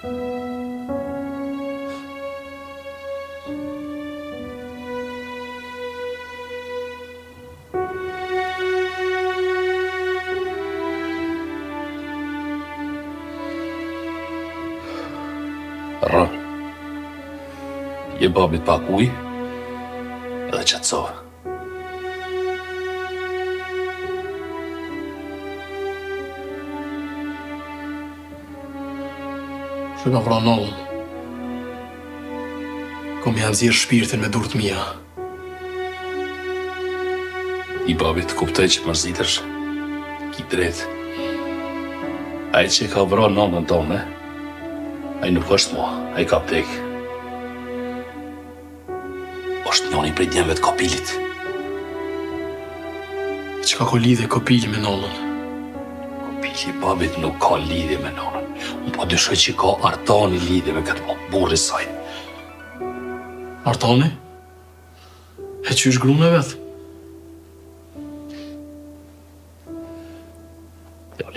Rën, je babit pak ujë edhe qetësove. Që ka vra nonën. Kom janë zirë shpirtin me durët mija. I babit kuptoj që mërzitesh, ki drejt. Ai që ka vra nonën tonë, ai nuk është mua, ai ka vdek. Është njoni prej djemve të Kopilit. Që ka lidhje Kopili me nonën? Kopili babit nuk ka lidhje me nonën. Unë po dyshoj që ka Artani lidhje me këtë burri saj. Artani? E qysh grunë e vetë?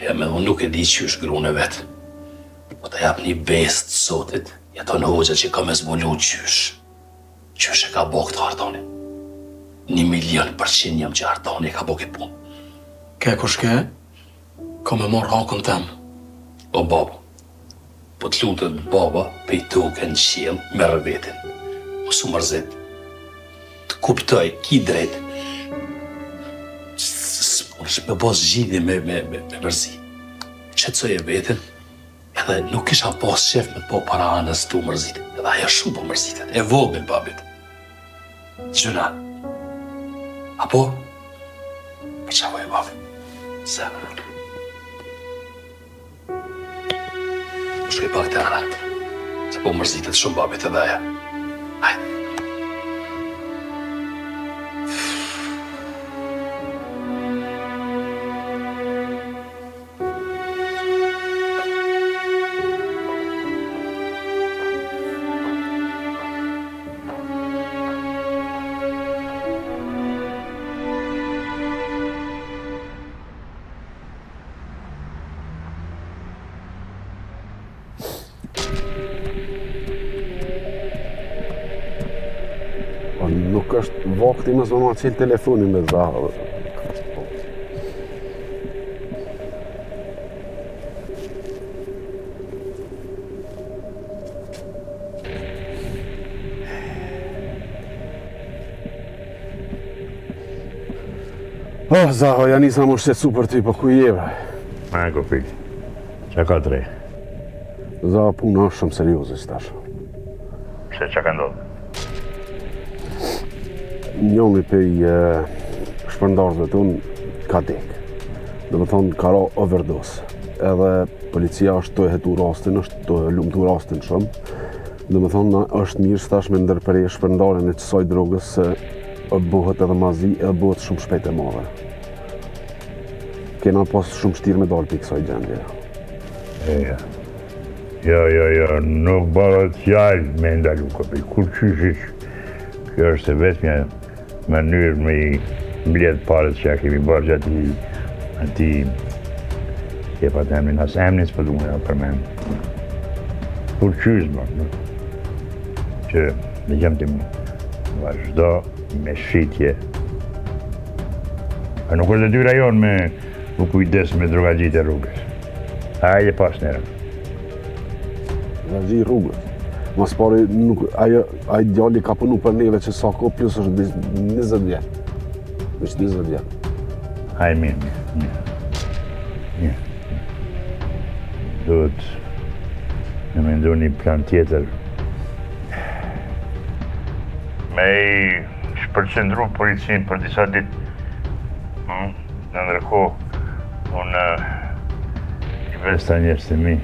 Jam edhe unë nuk e di qysh grunë e vetë. Po të jap një best sotit, jeton hoxha që ka me zbulu qysh. Qysh e ka bo këtë Artani? 1.000.000% jam që Artani e ka bo këtë punë. Ke kush ke? Ka me marrë hakën tem. O baba, po të lutet baba, pe i toke në qiell me rëvetin. Mosu mërzit. Të kuptoj, ki drejt. S'munësh me bos zgjidhje me mërzi. Qetësoj e vetin, edhe nuk kisha pas shef me të po para anës tu mërzit. Edhe ajo shumë po mërzitet. E vogël babit. Gjuna. Apo? Për qavo e babi. Se. Shkoj pak të ana, se po mërzitet shumë babit edhe aja. Hajde. Nuk është vakti mësë më qilë telefonin me Zaha. Zaha, ja nisa më shqetsu për ty, po ku jeve? Ma e Kopil, që ka të rej? Zaha, puna është shumë serioze që tash. Pse që ka ndodhë? Njoni pej shpërndarëve tonë ka dek. Dhe më thonë, ka ra overdose. Edhe policia është të hetu rastin, është të lumëtu rastin shumë. Dhe më thonë, është mirë stash me ndërprej shpërndarën e qësaj drogës se bëhet edhe mazi edhe bëhet shumë shpejt e madhe. Kena pas shumë shtirë me dalë për kësaj gjendje. Jo, nuk bëhet fjallë me ndalu Kopil. Kur qyshish, kjo është e vetëmja mënyrë me i mbledh parët që ja kemi bërë gjatë ati kepa të emnin, as emnin s'pë du nga për men. Kur qysh bërë, që dhe gjem të mu, vazhdo me shqitje. A nuk është dhe dyra jonë me u kujdes me drogagjit e rrugës. Hajde pas nërën. Drogagjit rrugës? Mas pari, ajo djalli ka punu për neve që sa ko, plus është 20 vjetë. Është 20 vjetë. Hajde mirë. Duhet me mendu një plan tjetër. Me i shpërqendru policinë për disa ditë. Në ndërkohë, unë i vesta njerëz të mi,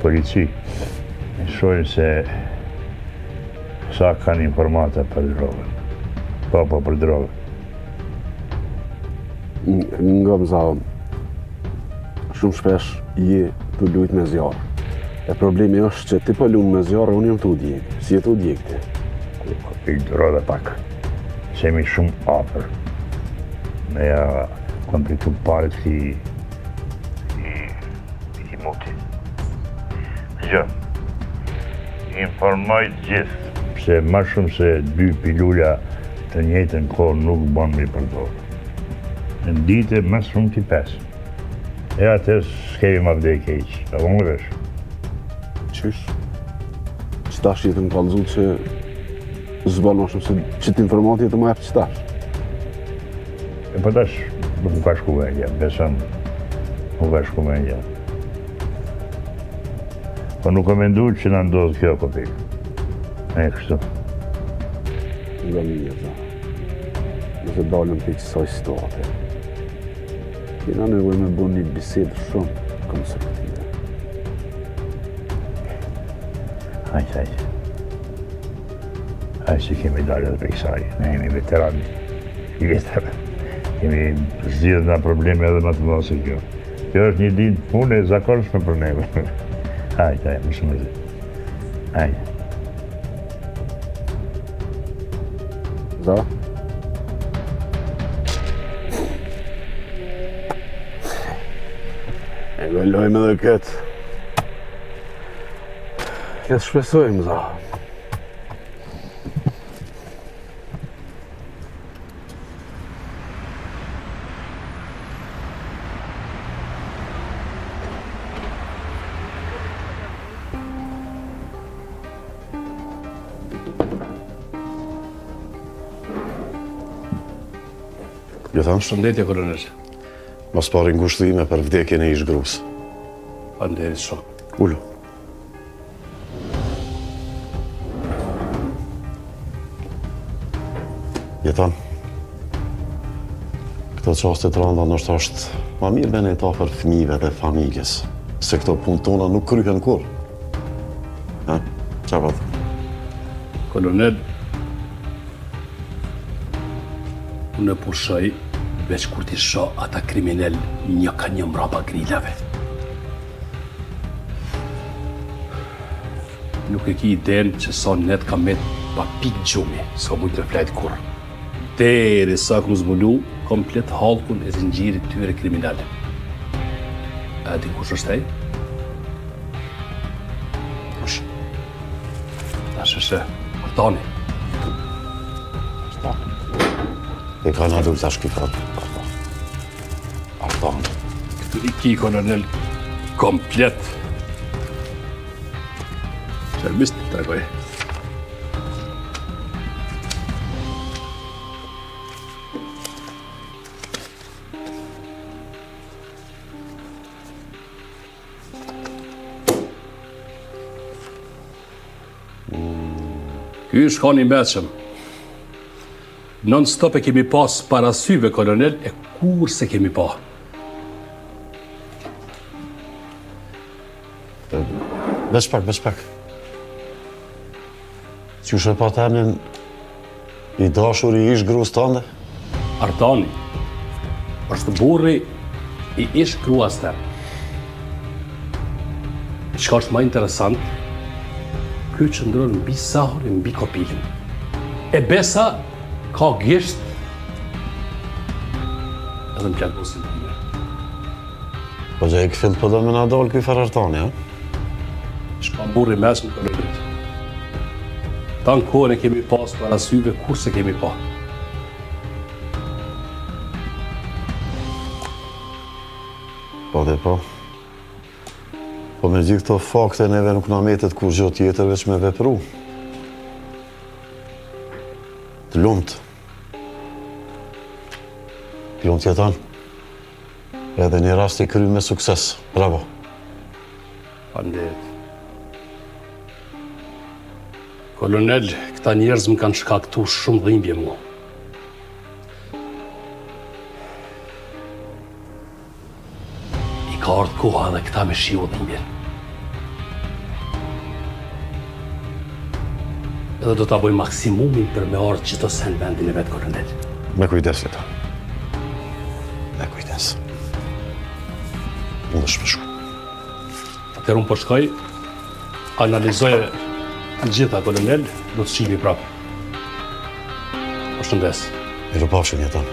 polici, e shojnë se sa kanë informata për drogën. Po për drogën. Nga më Zaha, shumë shpesh je të lujt me zjarë. E problemi është që ti po lunë me zjarë, unë jam të u djekë. Si e të u djekë ti? I dro dhe pak. Se jemi shumë apër. Me ja komplitu parët i muti. Gjë, informoj të gjithë, pse ma shumë se 2 pilula të njëjtën kohë nuk bën mi përdorë. Në dite më shumë ti 5. E atër s'kemi ma vdekje iq, apo më vesh? Qysh? Që tash jetë më kallëzu që zbanoshëm se që t'informati jetë më erë që tash. E po tash nuk më ka shku vendja, besëm nuk ka shku vendja. Po nuk e mendu që na ndodhë kjo kopik. E kështu. Nga mirë, da. Nëse dalëm për kësaj situate. Kena nevoj me bu një bisedë shumë konstruktive. Hajtë. Hajtë që kemi dalë edhe për kësaj. Ne jemi veterani. Kemi zgjidhur nga probleme edhe më të mëdha se kjo. Kjo është një ditë punë e zakonshme për neve. Hajtë, më shumë zi. Hajtë. Za? E gëllojmë edhe këtë. Këtë shpresojmë, za. Jo thamë, Shëndetje, kolonel. mos pari ngushtime për vdekjen e ish grus. Faleminderit shumë. Ullu. Jeton, këto qaste të randa nështë është ma mirë me ne ta për fëmijëve dhe familjes, se këto punë tona nuk kryhen kur. Ha? Qa pat? Kolonel, unë e pushoj veç kur t'i shoh ata kriminal një ka një mrapa grilave. Nuk e ki iden që sa net ka met pa pik gjumi, s'ka mujt të flajt kur. Deri sa kom zbulu komplet hallkun e zinxhirit tyre kriminale. A di kush është ai? Kush? Tash është Artani. E ka në dulë tash këtë Artan. Këtu i ki, kolonel, komplet. Shërbis të tregoj. Ky është kanë i mbetshëm. Non-stop e kemi pas parasyve, kolonel, e kur se kemi pa. Veç pak. Qysh e pa të emnin i dashur i ish grus tënde? Artani është burri i ish gruas tëm. Çka është më interesant, ky qëndron mbi sahurin, mbi kopilin. E besa ka gisht edhe në plagosin të mirë. Po gjë i këfill për dhe me na dollë këj Ferartani, ha? Shka burri mes në kolonit. Ta në kohën e kemi pas parasyve, kur se kemi pa. Po dhe po. Po me gjithë këto fakte neve nuk na metet kur gjë tjetër veç me vepru. Të lumt. Të lumt jeton. Edhe një rast i kry me sukses. Bravo. Faleminderit. Kolonel, këta njerëz më kanë shkaktu shumë dhimbje mua. I ka ardhur koha dhe këta me shiu dhimbjen. Edhe do ta bëj maksimumin për me ardhur çdo sen vendin e vet, kolonel. Me kujdes jeton. Me kujdes. Unë është shku. Atëherë unë po shkoj, analizoj gjitha, kolonel, do të shihemi prapë. Përshëndes. Mirupafshim jeton.